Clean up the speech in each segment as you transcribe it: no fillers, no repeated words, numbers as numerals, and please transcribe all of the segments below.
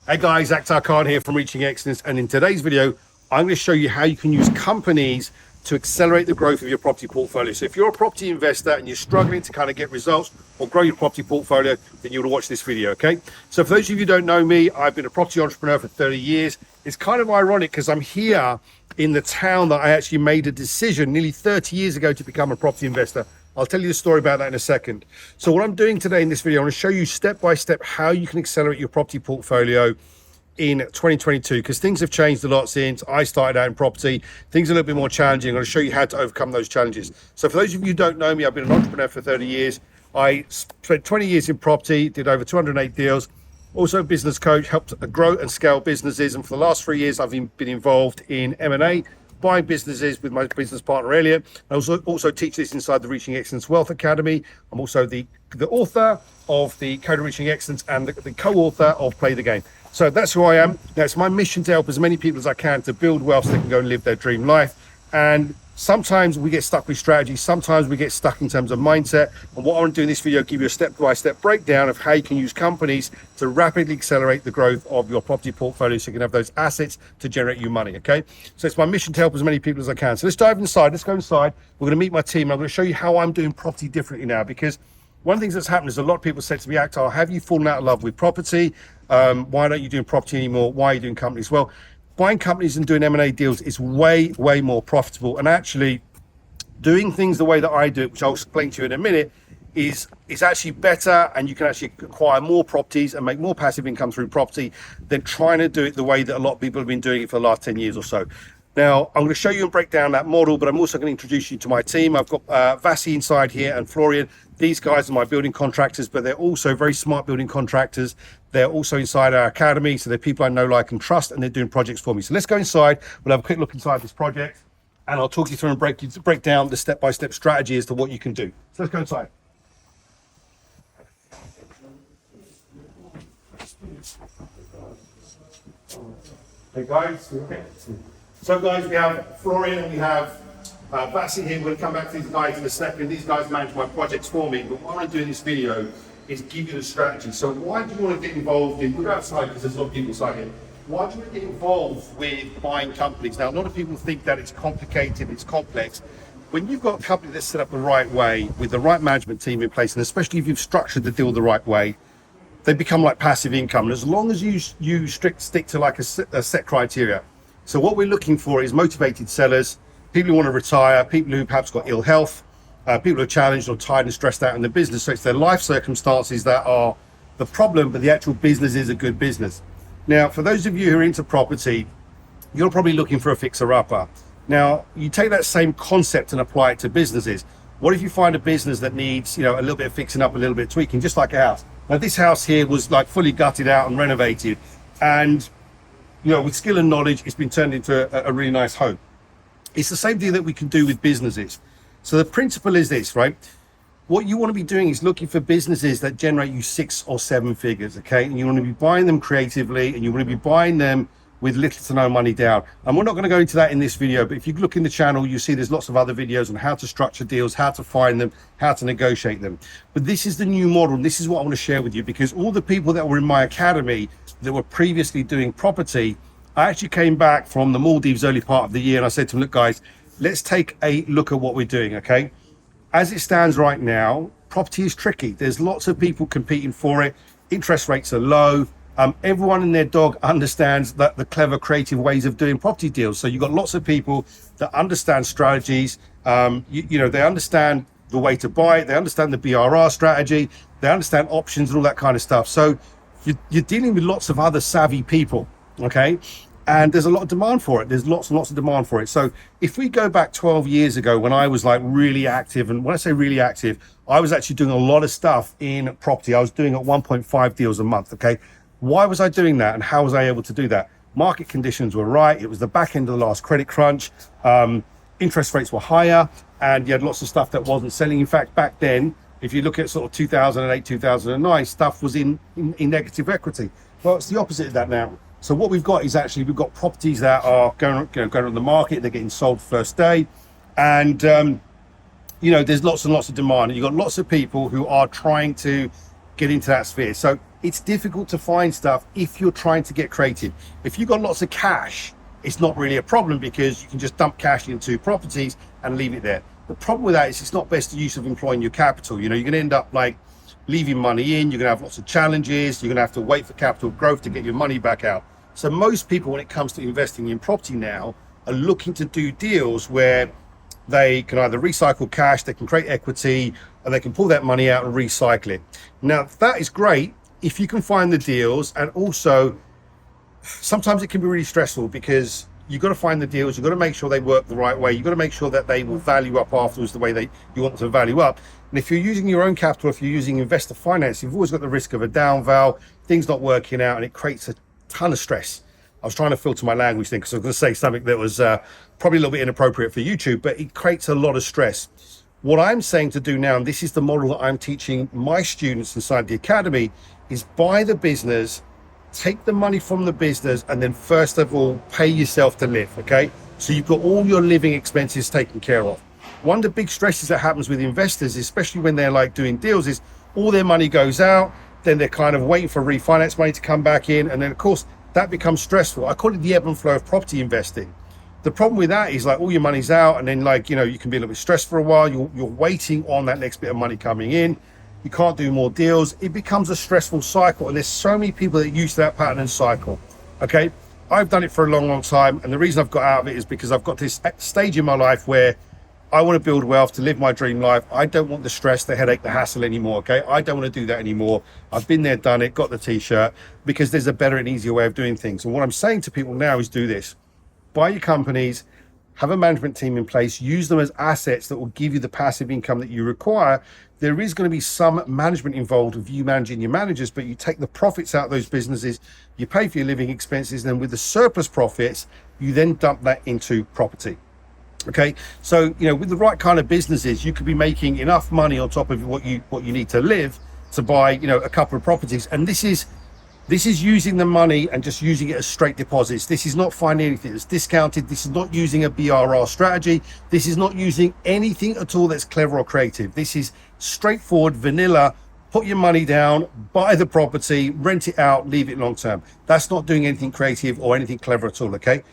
Hey guys, Akhtar Khan here from Reaching Excellence, and in today's video I'm going to show you how you can use companies to accelerate the growth of your property portfolio. So if you're a property investor and you're struggling to kind of get results or grow your property portfolio, then you want to watch this video, okay? So for those of you who don't know me, I've been a property entrepreneur for 30 years. It's kind of ironic because I'm here in the town that I actually made a decision nearly 30 years ago to become a property investor. I'll tell you the story about that in a second. So what I'm doing today in this video, I want to show you step by step how you can accelerate your property portfolio in 2022, because things have changed a lot since I started out in property. Things are a little bit more challenging. I'm going to show you how to overcome those challenges. So for those of you who don't know me, I've been an entrepreneur for 30 years. I spent 20 years in property, did over 208 deals. Also a business coach, helped grow and scale businesses. And for the last 3 years, I've been involved in M&A, buying businesses with my business partner Elliot. I also teach this inside the Reaching Excellence Wealth Academy. I'm also the author of the Code of Reaching Excellence and the co-author of Play the Game. So that's who I am. Now it's my mission to help as many people as I can to build wealth so they can go and live their dream life. And sometimes we get stuck with strategy. Sometimes we get stuck in terms of mindset. And what I want to do in this video, give you a step-by-step breakdown of how you can use companies to rapidly accelerate the growth of your property portfolio so you can have those assets to generate you money, okay? So it's my mission to help as many people as I can. So let's dive inside. Let's go inside. We're going to meet my team. I'm going to show you how I'm doing property differently now, because one of the things that's happened is a lot of people said to me, Akhtar, have you fallen out of love with property? Why don't you do property anymore? Why are you doing companies? Well, buying companies and doing M&A deals is way more profitable. And actually doing things the way that I do it, which I'll explain to you in a minute, is actually better, and you can actually acquire more properties and make more passive income through property than trying to do it the way that a lot of people have been doing it for the last 10 years or so. Now, I'm going to show you and break down that model, but I'm also going to introduce you to my team. I've got Vasi inside here and Florian. These guys are my building contractors, but they're also very smart building contractors. They're also inside our academy, so they're people I know, like, and trust, and they're doing projects for me. So let's go inside. We'll have a quick look inside this project, and I'll talk you through and break down the step-by-step strategy as to what you can do. So let's go inside. Hey guys. Okay. So guys, we have Florian and we have Vasi here. We're going to come back to these guys in a second. These guys manage my projects for me, but what I want to do in this video is give you the strategy. So why do you want to get involved in, we'll go outside because there's a lot of people inside here. Why do you want to get involved with buying companies? Now, a lot of people think that it's complicated, it's complex. When you've got a company that's set up the right way, with the right management team in place, and especially if you've structured the deal the right way, they become like passive income. And as long as you stick to like a set criteria. So what we're looking for is motivated sellers, people who want to retire, people who perhaps got ill health, people who are challenged or tired and stressed out in the business. So it's their life circumstances that are the problem, but the actual business is a good business. Now, for those of you who are into property, you're probably looking for a fixer-upper. Now, you take that same concept and apply it to businesses. What if you find a business that needs, a little bit of fixing up, a little bit of tweaking, just like a house? Now, this house here was like fully gutted out and renovated, and with skill and knowledge, it's been turned into a really nice home. It's the same thing that we can do with businesses. So the principle is this, right? What you want to be doing is looking for businesses that generate you 6 or 7 figures, okay? And you want to be buying them creatively, and you want to be buying them with little to no money down. And we're not going to go into that in this video, but if you look in the channel, you see there's lots of other videos on how to structure deals, how to find them, how to negotiate them. But this is the new model. This is what I want to share with you, because all the people that were in my academy that were previously doing property, I actually came back from the Maldives early part of the year, and I said to them, look guys, let's take a look at what we're doing, okay? As it stands right now, property is tricky. There's lots of people competing for it. Interest rates are low. Everyone and their dog understands that the clever, creative ways of doing property deals. So you've got lots of people that understand strategies. They understand the way to buy it. They understand the BRR strategy. They understand options and all that kind of stuff. So you're dealing with lots of other savvy people, okay? And there's a lot of demand for it. There's lots and lots of demand for it. So if we go back 12 years ago when I was like really active, and when I say really active, I was actually doing a lot of stuff in property. I was doing at 1.5 deals a month, okay? Why was I doing that, and how was I able to do that? Market conditions were right. It was the back end of the last credit crunch. Interest rates were higher, and you had lots of stuff that wasn't selling. In fact, back then, if you look at sort of 2008, 2009, stuff was in negative equity. Well, it's the opposite of that now. So what we've got is actually, we've got properties that are going on the market. They're getting sold first day, and there's lots and lots of demand. And you've got lots of people who are trying to get into that sphere. So it's difficult to find stuff if you're trying to get creative. If you've got lots of cash, it's not really a problem because you can just dump cash into properties and leave it there. The problem with that is it's not best use of employing your capital. You know, you're going to end up like leaving money in, you're going to have lots of challenges, you're going to have to wait for capital growth to get your money back out. So most people, when it comes to investing in property now, are looking to do deals where they can either recycle cash, they can create equity, and they can pull that money out and recycle it. Now, that is great if you can find the deals, and also sometimes it can be really stressful because you've got to find the deals, you've got to make sure they work the right way, you've got to make sure that they will value up afterwards the way you want them to value up. And if you're using your own capital, if you're using investor finance, you've always got the risk of a down val, things not working out, and it creates a ton of stress. I was trying to filter my language then because I was going to say something that was probably a little bit inappropriate for YouTube, but it creates a lot of stress. What I'm saying to do now, and this is the model that I'm teaching my students inside the academy, is buy the business, take the money from the business, and then first of all, pay yourself to live, okay? So you've got all your living expenses taken care of. One of the big stresses that happens with investors, especially when they're like doing deals, is all their money goes out, then they're kind of waiting for refinance money to come back in, and then of course, that becomes stressful. I call it the ebb and flow of property investing. The problem with that is like all your money's out, and then like, you know, you can be a little bit stressed for a while. You're waiting on that next bit of money coming in. You can't do more deals. It becomes a stressful cycle, and there's so many people that use that pattern and cycle. Okay, I've done it for a long time, and the reason I've got out of it is because I've got this stage in my life where I want to build wealth to live my dream life. I don't want the stress, the headache, the hassle anymore. Okay, I don't want to do that anymore. I've been there, done it, got the t-shirt, because there's a better and easier way of doing things. And what I'm saying to people now is do this: buy your companies, have a management team in place, use them as assets that will give you the passive income that you require. There is going to be some management involved with you managing your managers, but you take the profits out of those businesses, you pay for your living expenses, and then with the surplus profits, you then dump that into property. Okay, so you know, with the right kind of businesses, you could be making enough money on top of what you need to live to buy, you know, a couple of properties. And this is using the money and just using it as straight deposits. This is not finding anything that's discounted. This is not using a BRR strategy. This is not using anything at all that's clever or creative. This is straightforward, vanilla. Put your money down, buy the property, rent it out, leave it long term. That's not doing anything creative or anything clever at all. Okay,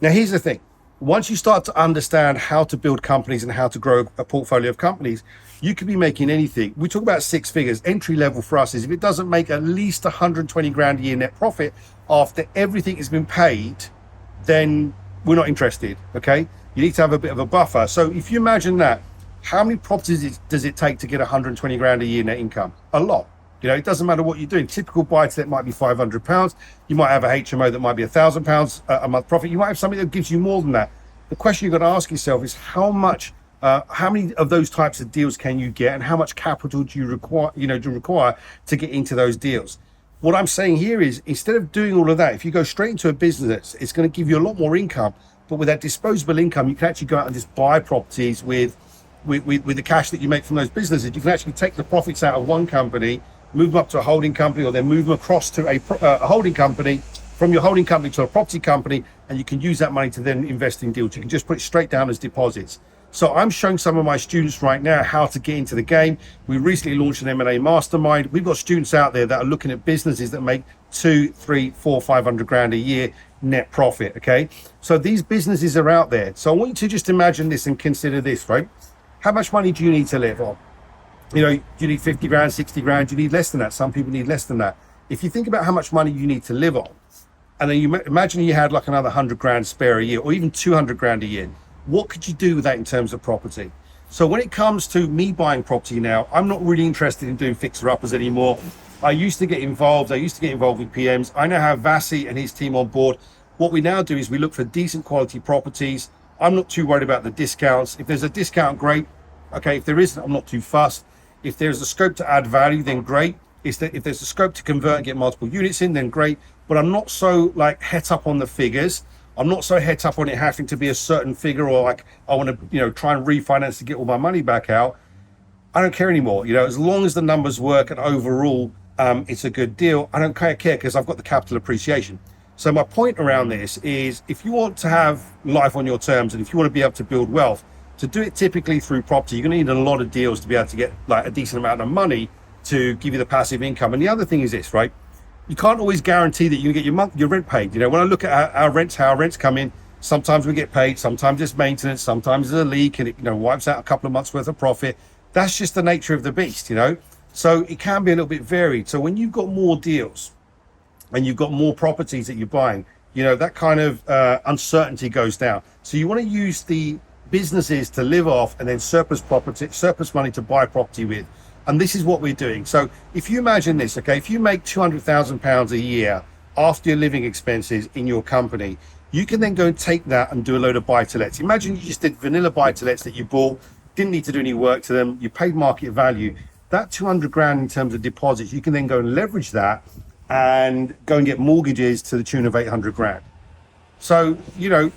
now here's the thing. Once you start to understand how to build companies and how to grow a portfolio of companies, you could be making anything. We talk about six figures. Entry level for us is if it doesn't make at least 120 grand a year net profit after everything has been paid, then we're not interested. Okay, you need to have a bit of a buffer. So if you imagine that, how many properties does it take to get 120 grand a year net income? A lot. You know, it doesn't matter what you're doing. Typical buy-to-let might be £500. You might have a HMO that might be £1,000 a month profit. You might have something that gives you more than that. The question you've got to ask yourself is how many of those types of deals can you get, and how much capital do you require to get into those deals? What I'm saying here is, instead of doing all of that, if you go straight into a business, it's going to give you a lot more income. But with that disposable income, you can actually go out and just buy properties with the cash that you make from those businesses. You can actually take the profits out of one company, move them up to a holding company, or then move them across to a holding company, from your holding company to a property company, and you can use that money to then invest in deals. You can just put it straight down as deposits. So I'm showing some of my students right now how to get into the game. We recently launched an M&A mastermind. We've got students out there that are looking at businesses that make 2, 3, 4, 500 grand a year net profit. Okay, so these businesses are out there. So I want you to just imagine this and consider this, right? How much money do you need to live on? You know, do you need 50 grand, 60 grand? Do you need less than that? Some people need less than that. If you think about how much money you need to live on, and then you imagine you had like another 100 grand spare a year, or even 200 grand a year, what could you do with that in terms of property? So when it comes to me buying property now, I'm not really interested in doing fixer-uppers anymore. I used to get involved with PMs. I now have Vasi and his team on board. What we now do is we look for decent quality properties. I'm not too worried about the discounts. If there's a discount, great. Okay, if there isn't, I'm not too fussed. If there's a scope to add value, then great. If there's a scope to convert and get multiple units in, then great. But I'm not so like het up on the figures. I'm not so het up on it having to be a certain figure, or like I want to, try and refinance to get all my money back out. I don't care anymore. As long as the numbers work and overall it's a good deal, I don't care because I've got the capital appreciation. So my point around this is, if you want to have life on your terms, and if you want to be able to build wealth, to do it typically through property, you're going to need a lot of deals to be able to get like a decent amount of money to give you the passive income. And the other thing is this, right? You can't always guarantee that you can get your rent paid. You know, when I look at our rents, how our rents come in, sometimes we get paid, sometimes it's maintenance, sometimes there's a leak and it, you know, wipes out a couple of months worth of profit. That's just the nature of the beast, you know? So it can be a little bit varied. So when you've got more deals and you've got more properties that you're buying, you know, that kind of uncertainty goes down. So you want to use the businesses to live off and then surplus money to buy property with. And this is what we're doing. So if you imagine this, okay, if you make £200,000 a year after your living expenses in your company, you can then go and take that and do a load of buy-to-lets. Imagine you just did vanilla buy-to-lets that you bought, didn't need to do any work to them, you paid market value. That 200 grand in terms of deposits, you can then go and leverage that and go and get mortgages to the tune of 800 grand. So, you know,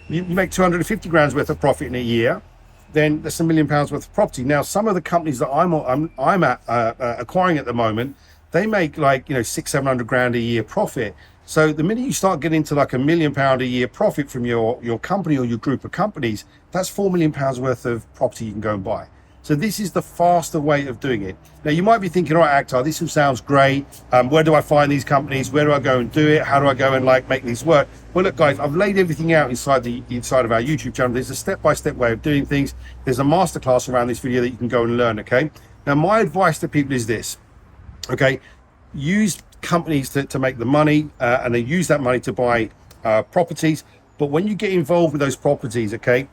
you make 250 grand's worth of profit in a year, then that's £1 million worth of property. Now, some of the companies that I'm acquiring at the moment, they make like, you know, 600-700 grand a year profit. So the minute you start getting to like £1 million a year profit from your company or your group of companies, that's £4 million worth of property you can go and buy. So this is the faster way of doing it. Now you might be thinking, all right, Akhtar, this all sounds great. Where do I find these companies? Where do I go and do it? How do I go and like make these work? Well, look, guys, I've laid everything out inside of our YouTube channel. There's a step-by-step way of doing things. There's a masterclass around this video that you can go and learn. Okay. Now my advice to people is this. Okay, use companies to make the money, and then use that money to buy properties. But when you get involved with those properties, okay,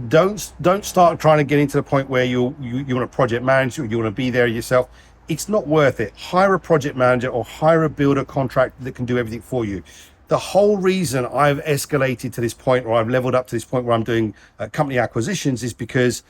don't start trying to get into the point where you want to project manage or you want to be there yourself. It's not worth it. Hire a project manager or hire a builder contractor that can do everything for you. The whole reason I've escalated to this point, or I've leveled up to this point where I'm doing company acquisitions, is because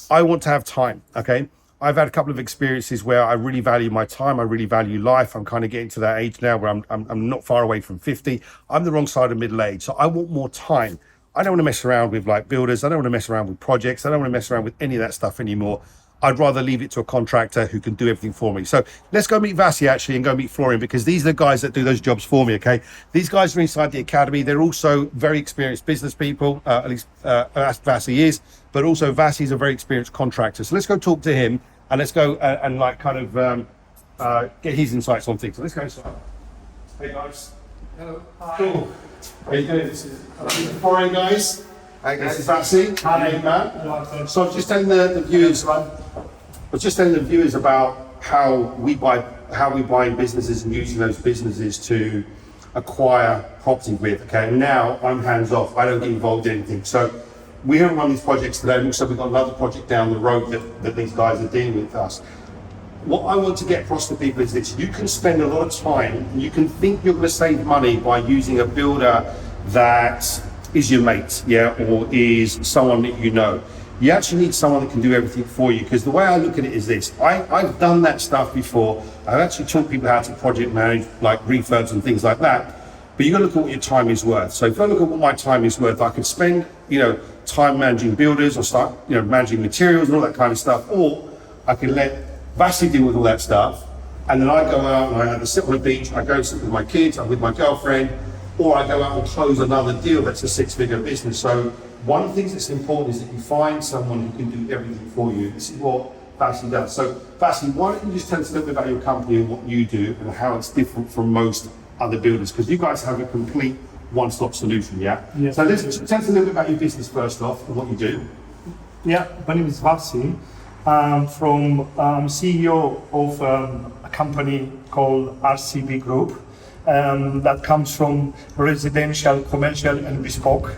I want to have time. Okay, I've had a couple of experiences where I really value my time. I really value life. I'm kind of getting to that age now where I'm not far away from 50. I'm the wrong side of middle age, so I want more time. I don't want to mess around with like builders. I don't want to mess around with projects. I don't want to mess around with any of that stuff anymore. I'd rather leave it to a contractor who can do everything for me. So let's go meet Vasi actually and go meet Florian, because these are the guys that do those jobs for me, okay? These guys are inside the academy. They're also very experienced business people, at least Vasi is, but also Vasi is a very experienced contractor. So let's go talk to him and let's go and like kind of get his insights on things. So let's go inside. Hey guys. Hello. Hi. Cool. How you doing? This is Florian, guys. Hi guys. This is Vasi. Hi, man. So I'm just telling the viewers, about how we buy in businesses and using those businesses to acquire property with. Okay, and now I'm hands off. I don't get involved in anything. So we haven't run these projects today. Also, we've got another project down the road that these guys are dealing with us. What I want to get across to people is this: you can spend a lot of time, you can think you're going to save money by using a builder that is your mate, yeah, or is someone that you know. You actually need someone that can do everything for you, because the way I look at it is this: I've done that stuff before. I've actually taught people how to project manage, like refurbs and things like that. But you got to look at what your time is worth. So if I look at what my time is worth, I could spend, you know, time managing builders or start, you know, managing materials and all that kind of stuff, or I can let Vasi deal with all that stuff, and then I go out and I either sit on the beach, I go and sit with my kids, I'm with my girlfriend, or I go out and close another deal that's a 6-figure business. So one of the things that's important is that you find someone who can do everything for you. This is what Vasi does. So Vasi, why don't you just tell us a little bit about your company and what you do and how it's different from most other builders, because you guys have a complete one-stop solution, yeah? Yes. So let's tell us a little bit about your business first off and what you do. Yeah, my name is Vasi. I'm CEO of a company called RCB Group that comes from residential, commercial and bespoke.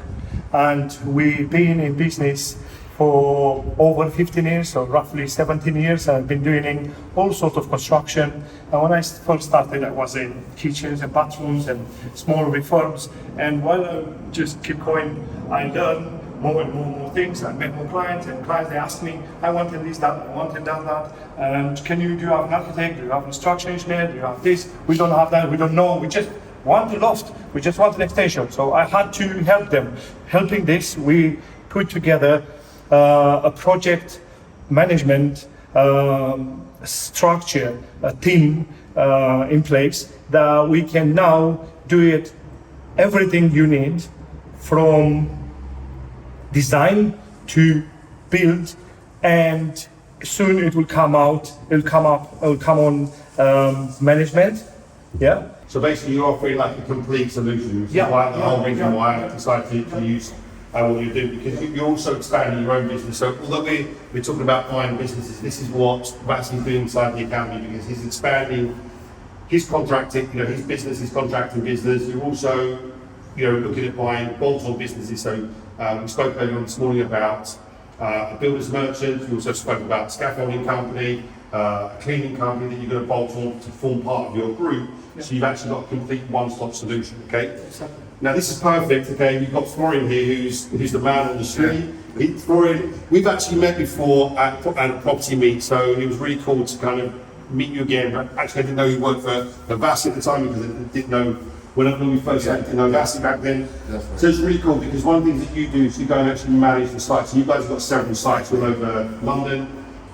And we've been in business for over 15 years, or roughly 17 years. I've been doing all sorts of construction. And when I first started, I was in kitchens and bathrooms and small refurbs. And while I just keep going, I learn more and more things. I met more clients, and clients, they ask me, I wanted this, that, I wanted that. And do you have an architect? Do you have a structural engineer? Do you have this? We don't have that, we don't know. We just want a loft. We just want an extension. So I had to help them. Helping this, we put together a project management structure, a team in place that we can now do it, everything you need, from design to build and soon it will come out. It will come on management. Yeah. So basically, you're offering like a complete solution, which is why the whole reason why I decided to use what you do, because you're also expanding your own business. So although we're talking about buying businesses, this is what Vasi's doing inside the academy, because he's expanding his contracting, his business, his contracting business. You're also, looking at buying bolt-on businesses. So we spoke earlier on this morning about a builder's merchant. We also spoke about a scaffolding company, a cleaning company that you're going to bolt on to form part of your group. So you've actually got a complete one-stop solution, okay? Now this is perfect, okay? We've got Florian here, who's the man on the street. Florian, we've actually met before at a property meet, so it was really cool to kind of meet you again. But actually, I didn't know you worked for Vasi at the time, because I didn't know when we first met, I didn't know Vasi back then. So it's really cool, because one of the things that you do is you go and actually manage the sites. So you guys have got several sites all over London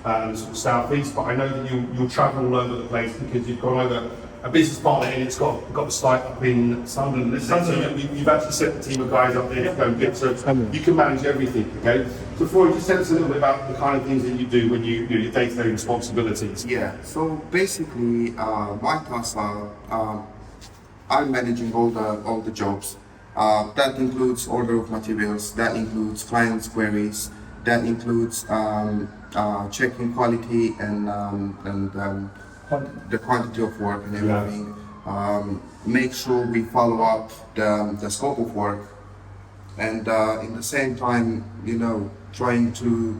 and sort of South East, but I know that you'll travel all over the place, because you've gone over a business partner and it's got a site up in Sunderland. So you've actually set the team of guys up there to go and get, so you can manage everything, okay? So Florian, just tell us a little bit about the kind of things that you do when you do your day-to-day responsibilities. Yeah, so basically my tasks are I'm managing all the jobs. That includes order of materials, that includes clients' queries, that includes checking quality and the quantity of work and everything. Make sure we follow up the scope of work, and in the same time, trying to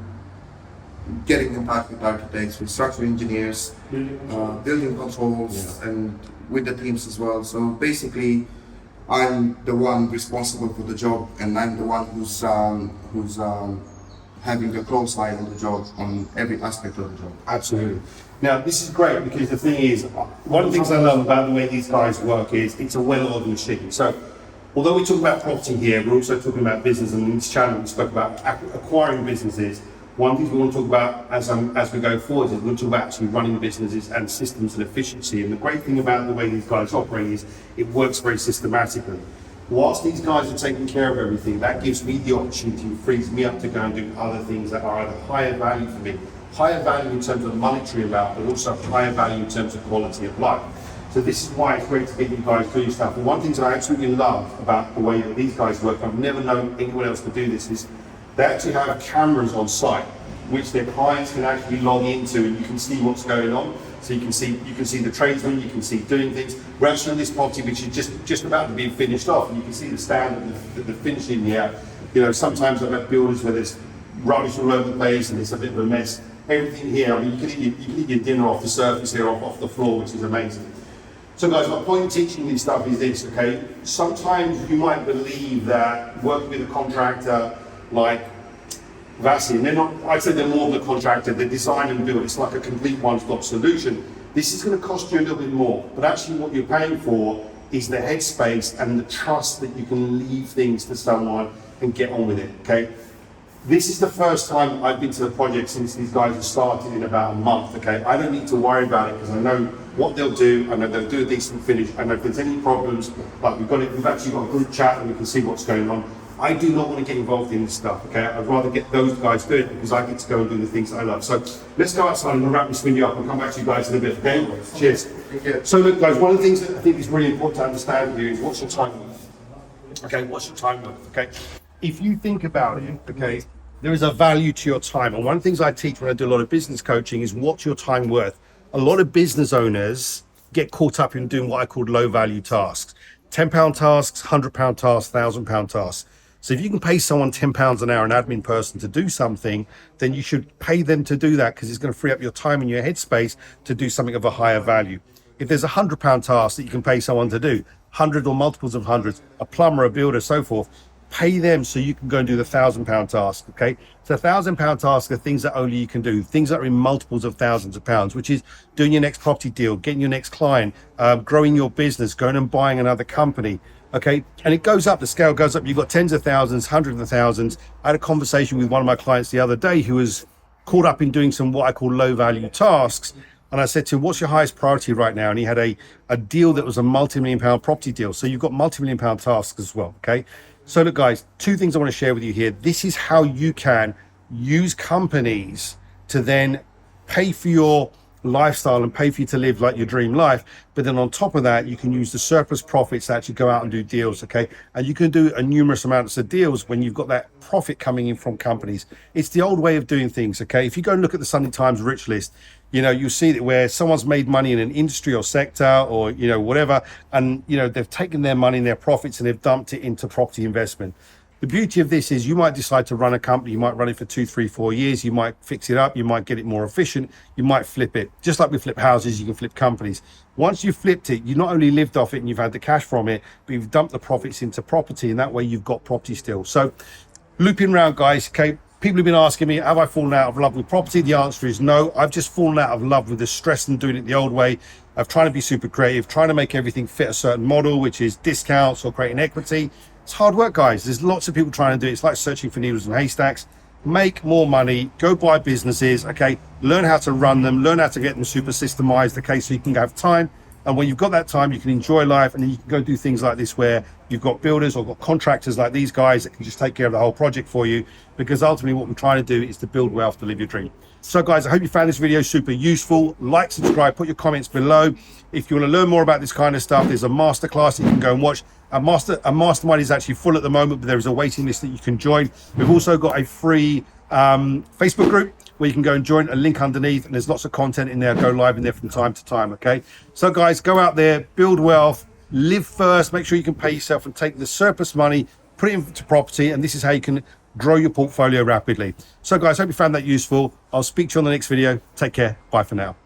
getting in touch with architects, with structural engineers, building controls, and with the teams as well. So basically, I'm the one responsible for the job, and I'm the one who's having a close eye on the job, on every aspect of the job. Absolutely. Now, this is great, because the thing is, one of the things I love about the way these guys work is it's a well-oiled machine. So, although we talk about property here, we're also talking about business, and in this channel we spoke about acquiring businesses. One thing we want to talk about as we go forward is we want to talk about actually running businesses and systems and efficiency. And the great thing about the way these guys operate is it works very systematically. Whilst these guys are taking care of everything, that gives me the opportunity, and frees me up to go and do other things that are either higher value for me, higher value in terms of monetary amount, but also higher value in terms of quality of life. So this is why it's great to get you guys doing stuff. And one thing that I absolutely love about the way that these guys work, I've never known anyone else to do this, is they actually have cameras on site, which their clients can actually log into, and you can see what's going on. So you can see the tradesmen, you can see doing things. We're actually on this property which is just about to be finished off, and you can see the standard, the finishing here. Sometimes I've had builders where there's rubbish all over the place and it's a bit of a mess. Everything here, I mean, you can eat your dinner off the surface here, off the floor, which is amazing. So guys, my point in teaching you this stuff is this, okay? Sometimes you might believe that working with a contractor like Vasi, and I'd say they're more than a contractor, they design and build, it's like a complete one-stop solution. This is going to cost you a little bit more, but actually what you're paying for is the headspace and the trust that you can leave things to someone and get on with it, okay? This is the first time I've been to the project since these guys have started in about a month, okay? I don't need to worry about it, because I know what they'll do, I know they'll do a decent finish, I know if there's any problems, like we've actually got a group chat and we can see what's going on. I do not want to get involved in this stuff, okay? I'd rather get those guys doing it, because I get to go and do the things I love. So let's go outside and we'll wrap this video up and come back to you guys in a bit, okay? Cheers. So look guys, one of the things that I think is really important to understand here is what's your time worth? Okay, what's your time worth, okay? If you think about it, okay, there is a value to your time. And one of the things I teach when I do a lot of business coaching is what's your time worth? A lot of business owners get caught up in doing what I call low value tasks. £10 tasks, £100 tasks, £1,000 tasks. So if you can pay someone £10 an hour, an admin person, to do something, then you should pay them to do that, because it's going to free up your time and your headspace to do something of a higher value. If there's a £100 task that you can pay someone to do, 100 or multiples of hundreds, a plumber, a builder, so forth, pay them so you can go and do the £1,000 task, okay? So £1,000 tasks are things that only you can do, things that are in multiples of thousands of pounds, which is doing your next property deal, getting your next client, growing your business, going and buying another company, okay? And it goes up, the scale goes up. You've got tens of thousands, hundreds of thousands. I had a conversation with one of my clients the other day who was caught up in doing some what I call low value tasks. And I said to him, what's your highest priority right now? And he had a deal that was a multi-million-pound property deal. So you've got multi-million-pound tasks as well, okay? So look, guys, two things I want to share with you here. This is how you can use companies to then pay for your lifestyle and pay for you to live like your dream life. But then on top of that, you can use the surplus profits to actually go out and do deals, okay? And you can do a numerous amounts of deals when you've got that profit coming in from companies. It's the old way of doing things, okay? If you go and look at the Sunday Times rich list, you know, you'll see that where someone's made money in an industry or sector or, you know, whatever, and, you know, they've taken their money and their profits and they've dumped it into property investment. The beauty of this is you might decide to run a company, you might run it for 2, 3, 4 years, you might fix it up, you might get it more efficient, you might flip it. Just like we flip houses, you can flip companies. Once you've flipped it, you not only lived off it and you've had the cash from it, but you've dumped the profits into property, and that way you've got property still. So looping around, guys, okay, people have been asking me, have I fallen out of love with property? The answer is no. I've just fallen out of love with the stress and doing it the old way of trying to be super creative, trying to make everything fit a certain model, which is discounts or creating equity. It's hard work, guys. There's lots of people trying to do it. It's like searching for needles in haystacks. Make more money, go buy businesses, okay? Learn how to run them, learn how to get them super systemized, okay? So you can have time. And when you've got that time, you can enjoy life, and then you can go do things like this where you've got builders or got contractors like these guys that can just take care of the whole project for you, because ultimately what we're trying to do is to build wealth to live your dream. So guys, I hope you found this video super useful. Like, subscribe, put your comments below. If you want to learn more about this kind of stuff, there's a masterclass that you can go and watch. A mastermind is actually full at the moment, but there is a waiting list that you can join. We've also got a free Facebook group where you can go and join, a link underneath, and there's lots of content in there. Go live in there from time to time, okay? So guys, go out there, build wealth, live first, make sure you can pay yourself and take the surplus money, put it into property, and this is how you can grow your portfolio rapidly. So guys, hope you found that useful. I'll speak to you on the next video. Take care. Bye for now.